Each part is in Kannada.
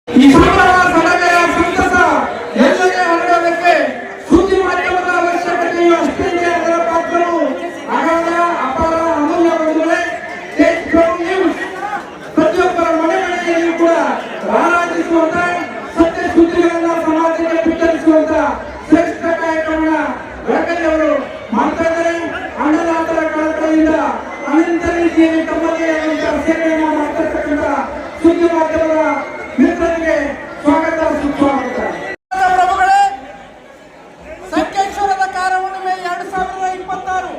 ಈ ಸಂಭ್ರಮ ಸಡಗರ ಸಂತಸ ಎಲ್ಲರಿಗೆ ಹೊರಡೋದಕ್ಕೆ ಸುದ್ದಿ ಮಾಧ್ಯಮದ ಅವಶ್ಯಕತೆಯು ಅಷ್ಟೇ. ಅದರ ಪಾತ್ರವು ಅಗಾಧ ಅಪಾರ ಅಮೂಲ್ಯವಾಗಿದೆ. ಪ್ರತಿಯೊಬ್ಬರ ಮನೆ ಮನೆಯಲ್ಲಿ ಕೂಡ ರಾರಾಜಿಸುವಂತ ಸತ್ಯ ಸುದ್ದಿಗಳನ್ನ ಸಮಾಜಕ್ಕೆ ಬಿತ್ತರಿಸುವಂತ ಶ್ರೇಷ್ಠ ಕಾರ್ಯಕ್ರಮನ ಬೆಳಕಲ್ಲಿ ಮಾಡ್ತಾ ಇದ್ದಾರೆ. ಅನ್ನದಾತರ ಕಳಕಳಿಯಿಂದ ಅನಂತ ರೀತಿಯಲ್ಲಿ ತಮ್ಮದೇ ಆದಂತಹ ಸೇವೆಯನ್ನು ಮಾಡ್ತಿರ್ತಕ್ಕಂಥ ಸುದ್ದಿ ಮಾಧ್ಯಮದ ಮಿತ್ರರಿಗೆ ಸ್ವಾಗತ ಸುಸ್ವಾಗತ. ಪ್ರಭುಗಳೇ, ಸಂಕೇಶ್ವರದ ಕಾರಹುಣ್ಣಿಮೆ 2026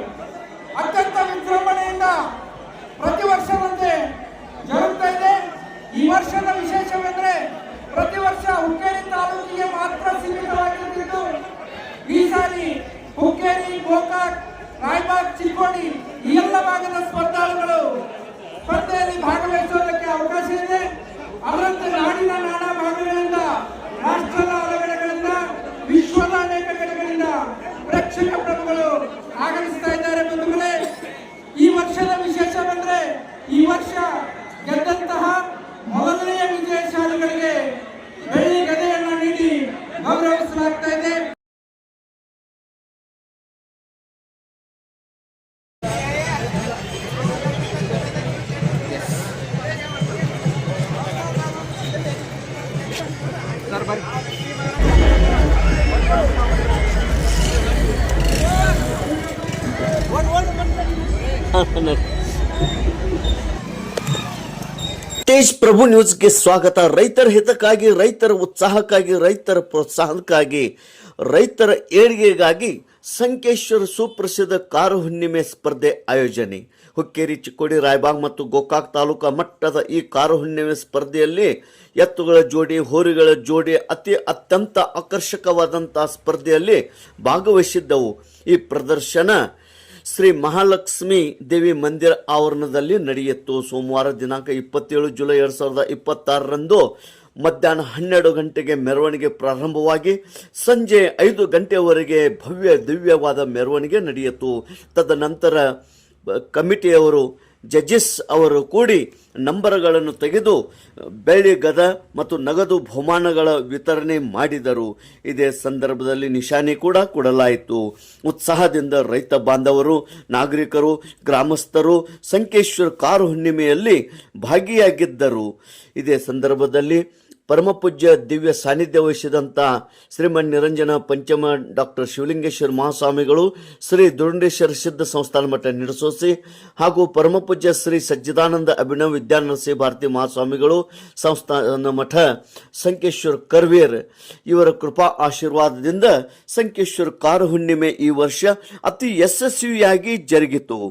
ಅತ್ಯಂತ ವಿಜೃಂಭಣೆಯಿಂದ ಪ್ರತಿ ವರ್ಷದಂತೆ ಜರುಗ್ತಾ ಇದೆ. ಈ ವರ್ಷದ ವಿಶೇಷವೆಂದರೆ ಪ್ರತಿ ವರ್ಷ ಹುಕ್ಕೇರಿ ತಾಲೂಕಿಗೆ ಮಾತ್ರ ಸೀಮಿತವಾಗಿರುತ್ತಿದ್ದು, ಈ ಸಾರಿ ಹುಕ್ಕೇರಿ, ಗೋಕಾಕ್, ರಾಯಬಾಗ್, ಚಿಕ್ಕೋಡಿ ಈ ಎಲ್ಲ ಭಾಗದ ಸ್ಪರ್ಧಾಳುಗಳು ಸ್ಪರ್ಧೆಯಲ್ಲಿ ಭಾಗವಹಿಸುವುದಕ್ಕೆ ಅವಕಾಶ ಇದೆ. ಅದರಂತೆ ನಾಡಿನ ನಾನಾ ಭಾಗಗಳಿಂದ, ರಾಷ್ಟ್ರದ ಹಲವೆಡೆಗಳಿಂದ, ವಿಶ್ವದ ಅನೇಕ ಕಡೆಗಳಿಂದ ಪ್ರೇಕ್ಷಕ ಪ್ರಭುಗಳು ಆಗಮಿಸ್ತಾ ಇದ್ದಾರೆ. ಬಂಧುಗಳೇ, ಈ ವರ್ಷದ ವಿಶೇಷವೆಂದರೆ ಈ ವರ್ಷ ಗೆದ್ದಂತಹ ಮೊದಲನೆಯ ವಿಜಯಶಾಲಿಗಳಿಗೆ ಬೆಳ್ಳಿ ಗದೆಯನ್ನು ನೀಡಿ ಗೌರವಿಸಲಾಗ್ತಾ ಇದೆ. ತೇಜ್ ಪ್ರಭು ನ್ಯೂಸ್ಗೆ ಸ್ವಾಗತ. ರೈತರ ಹಿತಕ್ಕಾಗಿ, ರೈತರ ಉತ್ಸಾಹಕ್ಕಾಗಿ, ರೈತರ ಪ್ರೋತ್ಸಾಹಕ್ಕಾಗಿ, ರೈತರ ಏಳಿಗೆಗಾಗಿ ಸಂಕೇಶ್ವರ ಸುಪ್ರಸಿದ್ಧ ಕಾರು ಹುಣ್ಣಿಮೆ ಸ್ಪರ್ಧೆ ಆಯೋಜನೆ. ಹುಕ್ಕೇರಿ, ಚಿಕ್ಕೋಡಿ, ರಾಯಬಾಗ್ ಮತ್ತು ಗೋಕಾಕ್ ತಾಲೂಕಾ ಮಟ್ಟದ ಈ ಕಾರು ಹುಣ್ಣಿಮೆ ಸ್ಪರ್ಧೆಯಲ್ಲಿ ಎತ್ತುಗಳ ಜೋಡಿ, ಹೋರಿಗಳ ಜೋಡಿ ಅತ್ಯಂತ ಆಕರ್ಷಕವಾದಂತಹ ಸ್ಪರ್ಧೆಯಲ್ಲಿ ಭಾಗವಹಿಸಿದ್ದವು. ಈ ಪ್ರದರ್ಶನ ಶ್ರೀ ಮಹಾಲಕ್ಷ್ಮಿ ದೇವಿ ಮಂದಿರ ಆವರಣದಲ್ಲಿ ನಡೆಯಿತು. ಸೋಮವಾರ ದಿನಾಂಕ 27 ಜುಲೈ 2026ರಂದು ಮಧ್ಯಾಹ್ನ 12 ಗಂಟೆಗೆ ಮೆರವಣಿಗೆ ಪ್ರಾರಂಭವಾಗಿ ಸಂಜೆ 5 ಗಂಟೆಯವರೆಗೆ ಭವ್ಯ ದಿವ್ಯವಾದ ಮೆರವಣಿಗೆ ನಡೆಯಿತು. ತದನಂತರ ಕಮಿಟಿಯವರು, ಜಡ್ಜಸ್ ಅವರು ಕೂಡಿ ನಂಬರ್ಗಳನ್ನು ತೆಗೆದು ಬೆಳ್ಳಿ ಗದ ಮತ್ತು ನಗದು ಬಹುಮಾನಗಳ ವಿತರಣೆ ಮಾಡಿದರು. ಇದೇ ಸಂದರ್ಭದಲ್ಲಿ ನಿಶಾನೆ ಕೂಡ ಕೊಡಲಾಯಿತು. ಉತ್ಸಾಹದಿಂದ ರೈತ ಬಾಂಧವರು, ನಾಗರಿಕರು, ಗ್ರಾಮಸ್ಥರು ಸಂಕೇಶ್ವರ ಕಾರು ಹುಣ್ಣಿಮೆಯಲ್ಲಿ ಭಾಗಿಯಾಗಿದ್ದರು. ಇದೇ ಸಂದರ್ಭದಲ್ಲಿ ಪರಮಪೂಜ್ಯ ದಿವ್ಯ ಸಾನ್ನಿಧ್ಯ ವಹಿಸಿದಂಥ ಶ್ರೀಮನ್ ನಿರಂಜನ ಪಂಚಮ ಡಾಕ್ಟರ್ ಶಿವಲಿಂಗೇಶ್ವರ ಮಹಾಸ್ವಾಮಿಗಳು, ಶ್ರೀ ದುರುಂಡೇಶ್ವರ ಸಿದ್ಧ ಸಂಸ್ಥಾನ ಮಠ ನಿಡಸೋಸಿ ಹಾಗೂ ಪರಮಪೂಜ್ಯ ಶ್ರೀ ಸಜ್ಜಿದಾನಂದ ಅಭಿನವ ವಿದ್ಯಾನರಸಿಂಹ ಭಾರತಿ ಮಹಾಸ್ವಾಮಿಗಳು ಸಂಸ್ಥಾನ ಮಠ ಸಂಕೇಶ್ವರ ಕರ್ವೇರ್ ಇವರ ಕೃಪಾ ಆಶೀರ್ವಾದದಿಂದ ಸಂಕೇಶ್ವರ ಕಾರು ಹುಣ್ಣಿಮೆ ಈ ವರ್ಷ ಅತಿ ಯಶಸ್ವಿಯಾಗಿ ಜರುಗಿತು.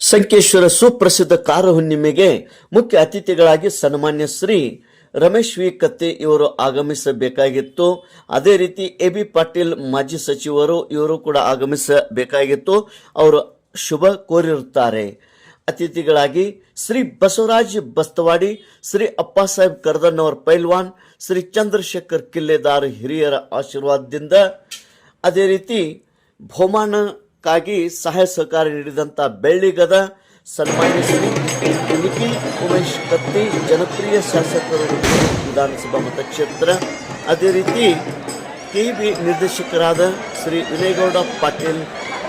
ಸಂಕೇಶ್ವರ ಸುಪ್ರಸಿದ್ಧ ಕಾರು ಹುಣ್ಣಿಮೆಗೆ ಮುಖ್ಯ ಅತಿಥಿಗಳಾಗಿ ಸನ್ಮಾನ್ಯ ಶ್ರೀ ರಮೇಶ್ ವಿ ಕತ್ತಿ ಇವರು ಆಗಮಿಸಬೇಕಾಗಿತ್ತು. ಅದೇ ರೀತಿ ಎ.ಬಿ. ಪಾಟೀಲ್ ಮಾಜಿ ಸಚಿವರು ಇವರು ಕೂಡ ಆಗಮಿಸಬೇಕಾಗಿತ್ತು. ಅವರು ಶುಭ ಕೋರಿರುತ್ತಾರೆ. ಅತಿಥಿಗಳಾಗಿ ಶ್ರೀ ಬಸವರಾಜ್ ಬಸ್ತವಾಡಿ, ಶ್ರೀ ಅಪ್ಪಾಸಾಹೇಬ್ ಕರ್ದನ್ನವರ್ ಪೈಲ್ವಾನ್, ಶ್ರೀ ಚಂದ್ರಶೇಖರ್ ಕಿಲ್ಲೆದಾರ್ ಹಿರಿಯರ ಆಶೀರ್ವಾದದಿಂದ, ಅದೇ ರೀತಿ ಬಹುಮಾನಕ್ಕಾಗಿ ಸಹಾಯ ಸಹಕಾರ ನೀಡಿದಂಥ ಬೆಳ್ಳಿಗದ ಸನ್ಮಾನ್ಯ ಶ್ರೀ ನಿಖಿಲ್ ಉಮೇಶ್ ಕತ್ತಿ, ಜನಪ್ರಿಯ ಶಾಸಕರು ವಿಧಾನಸಭಾ ಮತಕ್ಷೇತ್ರ, ಅದೇ ರೀತಿ ಕೆಇಬಿ ನಿರ್ದೇಶಕರಾದ ಶ್ರೀ ವಿನಯಗೌಡ ಪಾಟೀಲ್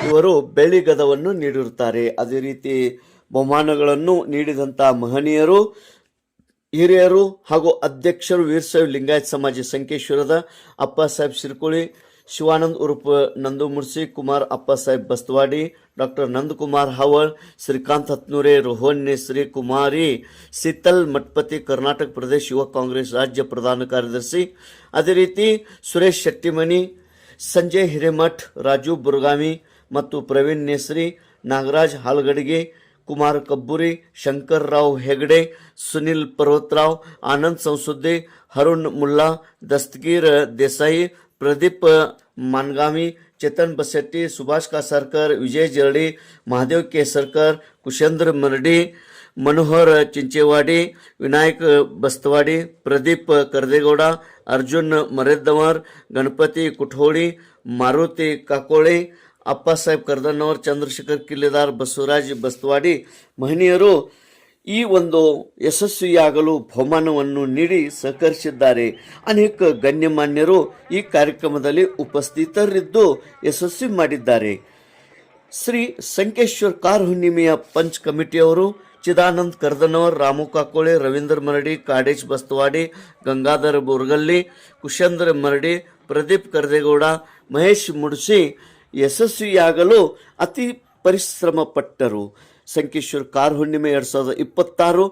ಇವರು ಬೆಳ್ಳಿಗದವನ್ನು ನೀಡಿರುತ್ತಾರೆ. ಅದೇ ರೀತಿ ಬಹುಮಾನಗಳನ್ನು ನೀಡಿದಂಥ ಮಹನೀಯರು, ಹಿರಿಯರು ಹಾಗೂ ಅಧ್ಯಕ್ಷರು ವೀರಶೈವ ಲಿಂಗಾಯತ್ ಸಮಾಜ ಸಂಕೇಶ್ವರದ ಅಪ್ಪಾಸಾಹೇಬ್ ಶಿರ್ಕೋಳಿ, ಶಿವಾನಂದ್ ಉರುಪ ನಂದು ಮುರ್ಸಿ, ಕುಮಾರ್ ಅಪ್ಪಾಸಾಹೇಬ್ ಬಸ್ತವಾಡಿ, ಡಾಕ್ಟರ್ ನಂದಕುಮಾರ್ ಹಾವಳ್, ಶ್ರೀಕಾಂತ್ ಹತ್ನೂರೆ, ರೋಹನ್ಯ ಶ್ರೀ ಕುಮಾರಿ ಸಿತಲ್ ಮಠಪತಿ, ಕರ್ನಾಟಕ ಪ್ರದೇಶ ಯುವ ಕಾಂಗ್ರೆಸ್ ರಾಜ್ಯ ಪ್ರಧಾನ ಕಾರ್ಯದರ್ಶಿ, ಅದೇ ರೀತಿ ಸುರೇಶ್ ಶೆಟ್ಟಿಮನಿ, ಸಂಜಯ್ ಹಿರೇಮಠ್, ರಾಜು ಬುರ್ಗಾಮಿ ಮತ್ತು ಪ್ರವೀಣ್ ನೇಸ್ರಿ, ನಾಗರಾಜ್ ಹಾಲ್ಗಡಿಗೆ, ಕುಮಾರ್ ಕಬ್ಬುರಿ, ಶಂಕರ್ ರಾವ್ ಹೆಗಡೆ, ಸುನಿಲ್ ಪರ್ವತರಾವ್, ಆನಂದ್ ಸಂಸುದ್ದೆ, ಹರುಣ್ ಮುಲ್ಲಾ, ದಸ್ತಗೀರ್ ದೇಸಾಯಿ, ಪ್ರದೀಪ್ ಮಾನ್ಗಾಮಿ, ಚೇತನ್ ಬಸೆಟ್ಟಿ, ಸುಭಾಷ್ ಕಾಸರ್ಕರ್, ವಿಜಯ್ ಜರಡಿ, ಮಹಾದೇವ್ ಕೇಸರ್ಕರ್, ಕುಶೇಂದ್ರ ಮರಡಿ, ಮನೋಹರ್ ಚಿಂಚೇವಾಡಿ, ವಿನಾಯಕ್ ಬಸ್ತವಾಡಿ, ಪ್ರದೀಪ್ ಕರ್ದೇಗೌಡ, ಅರ್ಜುನ್ ಮರೆದ್ದವರ್, ಗಣಪತಿ ಕುಠೋಳಿ, ಮಾರುತಿ ಕಾಕೋಳೆ, ಅಪ್ಪಾಸಾಹೇಬ್ ಕರ್ದನ್ನವರ್, ಚಂದ್ರಶೇಖರ್ ಕಿಲ್ಲೆದಾರ್, ಬಸವರಾಜ್ ಬಸ್ತವಾಡಿ ಮಹನೀಯರು ಈ ಒಂದು ಯಶಸ್ವಿಯಾಗಲು ಬಹುಮಾನವನ್ನು ನೀಡಿ ಸಹಕರಿಸಿದ್ದಾರೆ. ಅನೇಕ ಗಣ್ಯಮಾನ್ಯರು ಈ ಕಾರ್ಯಕ್ರಮದಲ್ಲಿ ಉಪಸ್ಥಿತರಿದ್ದು ಯಶಸ್ವಿ ಮಾಡಿದ್ದಾರೆ. ಶ್ರೀ ಸಂಕೇಶ್ವರ್ ಕಾರ್ ಹುಣ್ಣಿಮೆಯ ಪಂಚ್ ಕಮಿಟಿಯವರು ಚಿದಾನಂದ್ ಕರ್ದನವರ್, ರಾಮು ಕಾಕೋಳೆ, ರವೀಂದ್ರ ಮರಡಿ, ಕಾಡೇಶ್ ಬಸ್ತವಾಡಿ, ಗಂಗಾಧರ್ ಬೋರ್ಗಲ್ಲಿ, ಕುಶೇಂದ್ರ ಮರಡಿ, ಪ್ರದೀಪ್ ಕರ್ದೇಗೌಡ, ಮಹೇಶ್ ಮುಡ್ಸಿ ಯಶಸ್ವಿಯಾಗಲು ಅತಿ ಪರಿಶ್ರಮ ಪಟ್ಟರು. ಸಂಕೇಶ್ವರ್ ಕಾರ್ ಹುಣ್ಣಿಮೆ 2026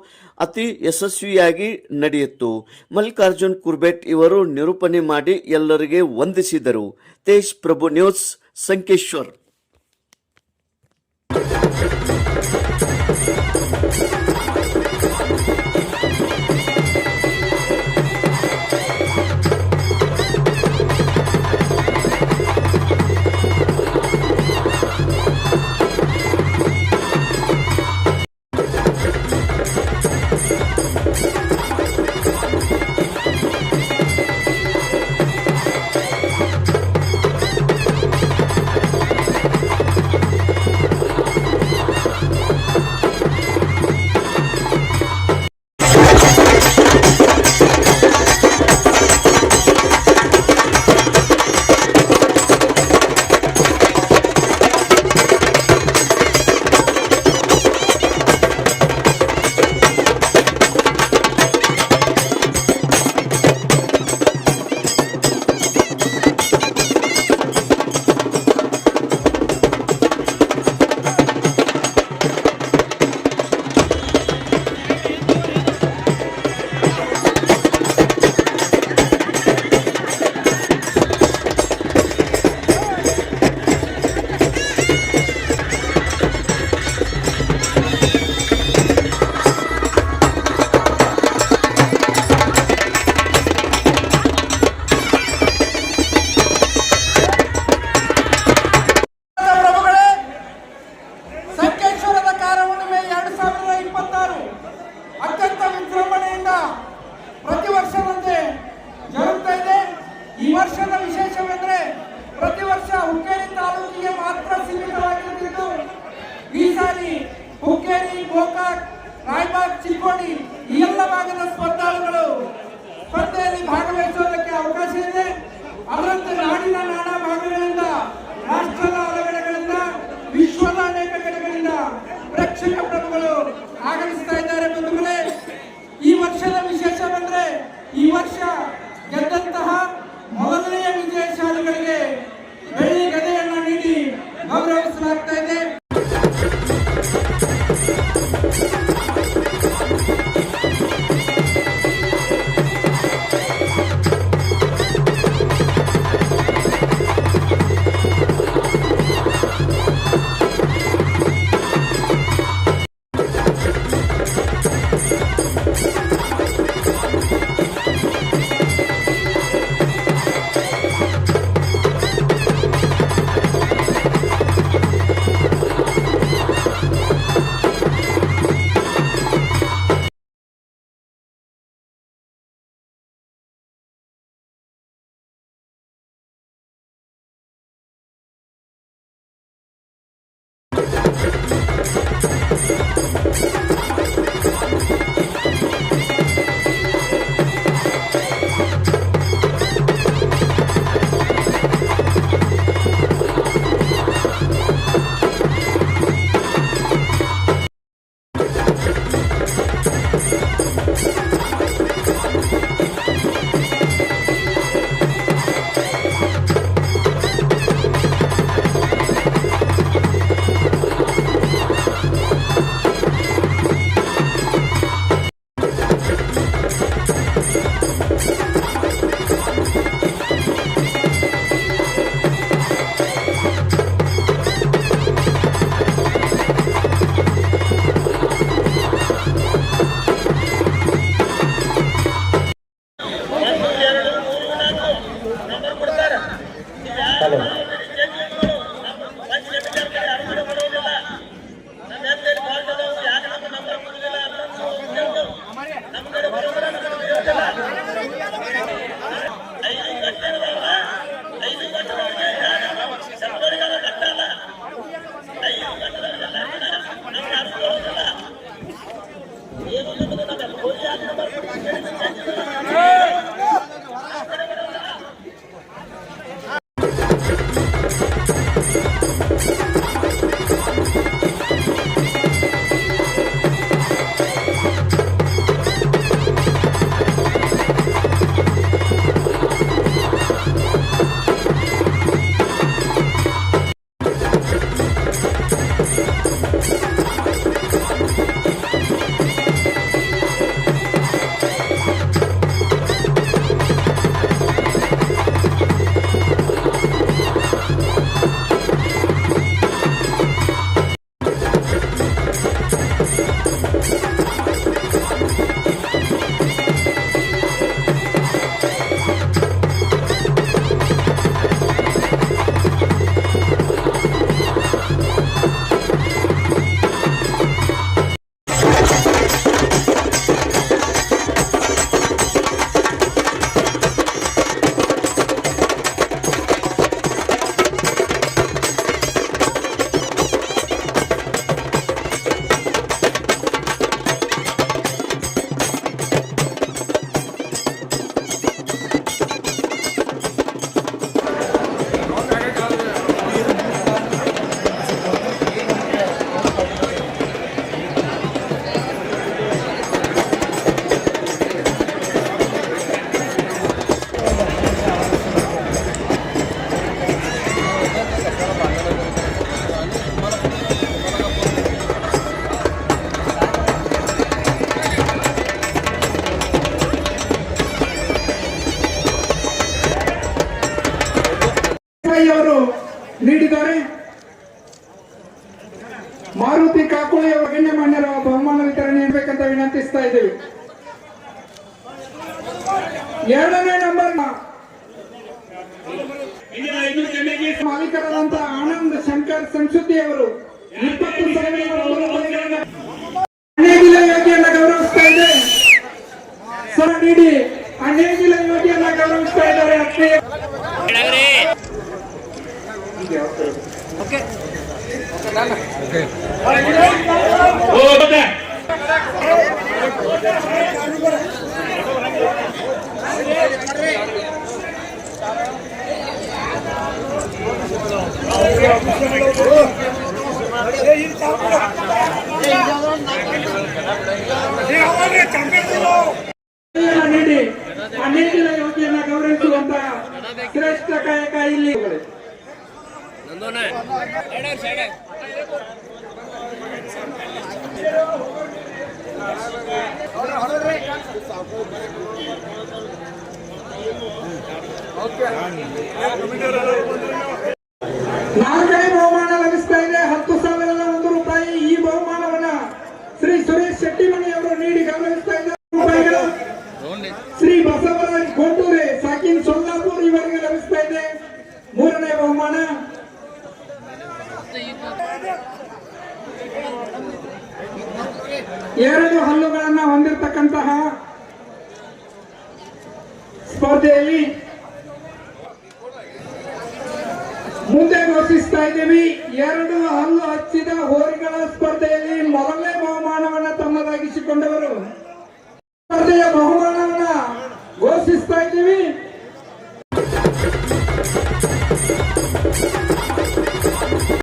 ಅತಿ ಯಶಸ್ವಿಯಾಗಿ ನಡೆಯಿತು. ಮಲ್ಲಿಕಾರ್ಜುನ್ ಕುರ್ಬೆಟ್ ಇವರು ನಿರೂಪಣೆ ಮಾಡಿ ಎಲ್ಲರಿಗೆ ವಂದಿಸಿದರು. ತೇಜ್ ಪ್ರಭು ನ್ಯೂಸ್, ಸಂಕೇಶ್ವರ್. ಚಿಕ್ಕೋಡಿ ಈ ಎಲ್ಲ ಭಾಗದ ಸ್ಪರ್ಧಾಳುಗಳು ಸ್ಪರ್ಧೆಯಲ್ಲಿ ಭಾಗವಹಿಸುವುದಕ್ಕೆ ಅವಕಾಶ ಇದೆ. ಅದರಂತೆ ನಾಡಿನ ನಾನಾ ಭಾಗಗಳಿಂದ, ರಾಷ್ಟ್ರದ ಹೊರಗಡೆಗಳಿಂದ, ವಿಶ್ವದ ಅನೇಕ ಕಡೆಗಳಿಂದ ಪ್ರೇಕ್ಷಕ ಪ್ರಭುಗಳು ಆಗಮಿಸ್ತಾ ಇದ್ದಾರೆ. ಬಂಧುಗಳೇ, ಈ ವರ್ಷದ ವಿಶೇಷವೆಂದರೆ ಈ ವರ್ಷ ಗೆದ್ದಂತಹ ಮೊದಲನೆಯ ವಿಜಯಶಾಲಿಗಳಿಗೆ ಬೆಳ್ಳಿ ಗದೆಯನ್ನು ನೀಡಿ ಗೌರವಿಸಲಾಗ್ತಾ ಇದೆ. ಮಾರುತಿ ಕಾಕೋಳಿ ಅವರ ಗಣ್ಯಮಾನ್ಯರ ಬಹುಮಾನ ವಿತರಣೆ ಇರಬೇಕಂತ ವಿನಂತಿಸ್ತಾ ಇದ್ದೇವೆ. ಎರಡನೇ ನಂಬರ್ ಮಾಲೀಕರಾದಂತಹ ಆನಂದ್ ಶಂಕರ್ ಸಂಶುದ್ದಿ ಅವರು 20,000 ನೇಗಿಲ ಯೋಗಿಯನ್ನ ಗೌರವಿಸ್ತಾ ಇದೆ. ಸರ್ ನೀಡಿ ಆ ನೇಗಿಲ ಯೋಗಿಯನ್ನ ಗೌರವಿಸ್ತಾ ಇದ್ದಾರೆ. ನೀಡಿ ಆ ನೇಗಿಲ ಯೋಗಿಯನ್ನ ಗೌರವಿಸುವಂತಹ ಶ್ರೇಷ್ಠ ಕಾಯಕ ಇಲ್ಲಿ ನಾಲ್ಕನೇ ಬಹುಮಾನ ಲಭಿಸ್ತಾ ಇದೆ. 10,001 ರೂಪಾಯಿ. ಈ ಬಹುಮಾನವನ್ನ ಶ್ರೀ ಸುರೇಶ್ ಶೆಟ್ಟಿಮಣಿ ಅವರು ನೀಡಿ ಗೌರವಿಸ್ತಾ ಇದ್ದಾರೆ. ರೂಪಾಯಿಗಳು ಶ್ರೀ ಬಸವರಾಜ್ ಗೊಂಟೂರೆ ಸಾಕಿನ್ ಸೊಲ್ಲಾಪುರ್ ಇವರಿಗೆ ಲಭಿಸ್ತಾ ಇದೆ. ಮೂರನೇ ಬಹುಮಾನ ಎರಡು ಹಲ್ಲುಗಳನ್ನ ಹೊಂದಿರತಕ್ಕಂತಹ ಸ್ಪರ್ಧೆಯಲ್ಲಿ ಮುಂದೆ ಘೋಷಿಸ್ತಾ ಇದ್ದೀವಿ. ಎರಡು ಹಲ್ಲು ಹಚ್ಚಿದ ಹೋರಿಗಳ ಸ್ಪರ್ಧೆಯಲ್ಲಿ ಮೊದಲನೇ ಬಹುಮಾನವನ್ನು ತಮ್ಮದಾಗಿಸಿಕೊಂಡವರು. ಸ್ಪರ್ಧೆಯ ಬಹುಮಾನ